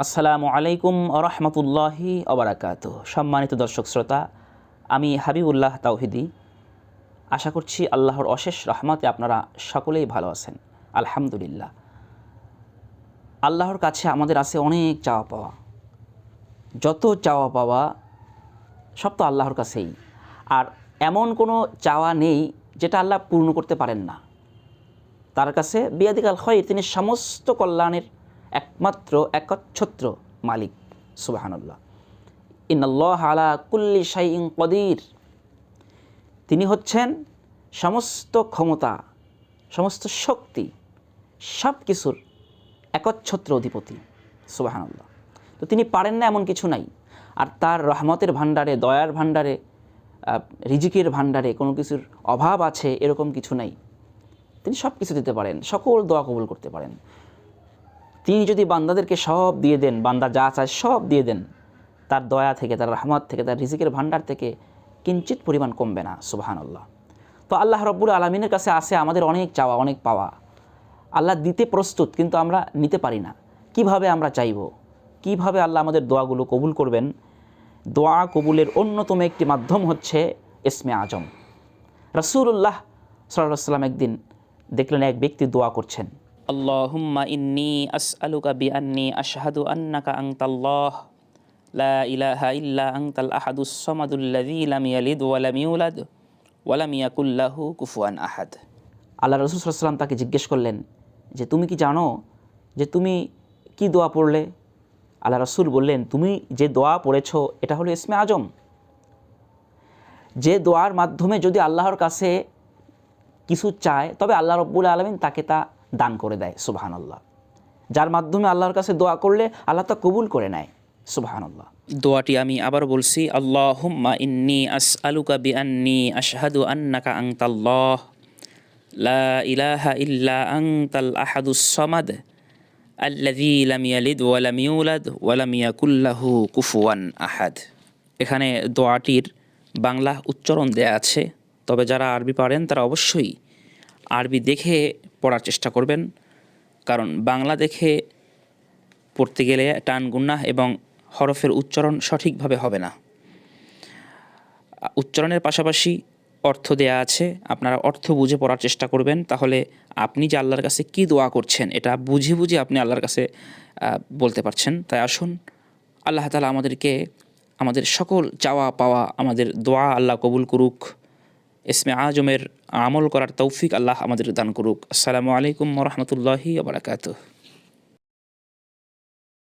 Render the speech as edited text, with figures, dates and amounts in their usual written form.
আসসালামু আলাইকুম ওরহমতুল্লাহি ওবারাকাতুহ। সম্মানিত দর্শক শ্রোতা, আমি হাবিবুল্লাহ তাওহিদি। আশা করছি আল্লাহর অশেষ রহমতে আপনারা সকলেই ভালো আছেন। আলহামদুলিল্লাহ। আল্লাহর কাছে আমাদের আছে অনেক চাওয়া পাওয়া। যত চাওয়া পাওয়া সব তো আল্লাহর কাছেই। আর এমন কোনো চাওয়া নেই যেটা আল্লাহ পূর্ণ করতে পারেন না। তার কাছে বিয়াদিকাল খৈর, তিনি সমস্ত কল্যাণের একমাত্র একচ্ছত্র মালিক। সুবহানাল্লাহ। ইন্নাল্লাহ আলা কুল্লি শাইইন কদির। তিনি হচ্ছেন সমস্ত ক্ষমতা, সমস্ত শক্তি, সব কিছুর একচ্ছত্র অধিপতি। সুবহানাল্লাহ। তো তিনি পারেন না এমন কিছু নাই। আর তার রহমতের ভাণ্ডারে, দয়ার ভাণ্ডারে, রিজিকের ভাণ্ডারে কোনো কিছুর অভাব আছে এরকম কিছু নাই। তিনি সব কিছু দিতে পারেন, সকল দোয়া কবুল করতে পারেন। তিনি যদি বান্দাদেরকে সব দিয়ে দেন, বান্দা যা চায় সব দিয়ে দেন, তার দয়া থেকে, তার রহমত থেকে, তার রিজিকের ভাণ্ডার থেকে কিঞ্চিত পরিমাণ কমবে না। সুবহানাল্লাহ। তো আল্লাহ রব্বুল আলমিনের কাছে আছে আমাদের অনেক চাওয়া, অনেক পাওয়া। আল্লাহ দিতে প্রস্তুত, কিন্তু আমরা নিতে পারি না। কিভাবে আমরা চাইব, কিভাবে আল্লাহ আমাদের দোয়াগুলো কবুল করবেন? দোয়া কবুলের অন্যতম একটি মাধ্যম হচ্ছে ইসমে আজম। রাসূলুল্লাহ সাল্লাল্লাহু আলাইহি ওয়াসাল্লাম একদিন দেখলেন এক ব্যক্তি দোয়া করছেন, আল্লাহুম্মা ইন্নী আসআলুকা বিআন্নী আশহাদু আন্নাকা আনতাল্লাহ লা ইলাহা ইল্লা আনতাল আহাদুস সামাদুল্লাযী লাম ইয়ালিদ ওয়া লাম ইউলাদ ওয়া লাম ইয়াকুল লাহু কুফুয়ান আহাদ। আল্লাহ রাসূল সাল্লাল্লাহু আলাইহি ওয়াসাল্লাম তাকে জিজ্ঞেস করলেন যে তুমি কি জানো যে তুমি কি দোয়া পড়লে? আল্লাহ রাসূল বললেন, তুমি যে দোয়া পড়েছো এটা হলো ইসমে আজম। যে দোয়ার মাধ্যমে যদি আল্লাহর কাছে কিছু চায় তবে আল্লাহ রব্বুল আলামিন তাকে তা দান করে দেয়। সুবহানাল্লাহ। যার মাধ্যমে আল্লাহর কাছে দোয়া করলে আল্লাহ তা কবুল করে নেয়। সুবহানাল্লাহ। দোয়াটি আমি আবার বলছি, আল্লাহুম্মা ইন্নী আসআলুকা বিআন্নী আশহাদু আন্নাকা আনতাল্লাহ লা ইলাহা ইল্লা আনতাল আহাদুস সামাদ আল্লাযী লাম ইয়ালিদ ওয়া লাম ইউলাদ ওয়া লাম ইয়াকুল লাহু কুফুয়ান আহাদ। এখানে দোয়াটির বাংলা উচ্চারণ দেয়া আছে, তবে যারা আরবি পারেন তারা অবশ্যই আরবি দেখে পড়ার চেষ্টা করবেন, কারণ বাংলা দেখে পড়তে গেলে টান গুন্নাহ এবং হরফের উচ্চারণ সঠিকভাবে হবে না। উচ্চারণের পাশাপাশি অর্থ দেয়া আছে, আপনারা অর্থ বুঝে পড়ার চেষ্টা করবেন, তাহলে আপনি যে আল্লাহর কাছে কি দোয়া করছেন এটা বুঝে বুঝে আপনি আল্লাহর কাছে বলতে পারছেন। তাই আসুন, আল্লাহ তাআলা আমাদেরকে আমাদের সকল চাওয়া পাওয়া, আমাদের দোয়া আল্লাহ কবুল করুক। ইসমে আজমের আমল করার তৌফিক আল্লাহ আমাদের দান করুক। আসসালামু আলাইকুম ওয়া রাহমাতুল্লাহি ওয়া বারাকাতুহু।